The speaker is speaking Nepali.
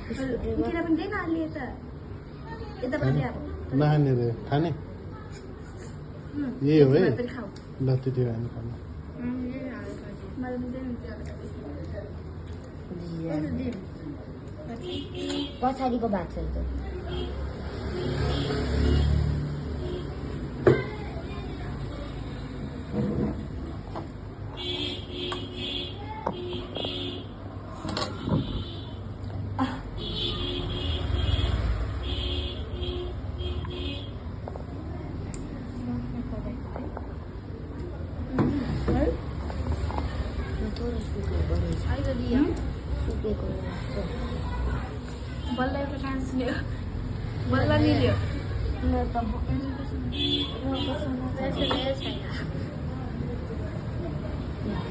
किन पनि त्यही नाली यताबाट ल्याएर नखाने रे खाने यही हो है ल त्यति खानु खानु पछाडिको भाग छ त्यो बल्ल एउटा डान्स लियो बल्ल मिल्यो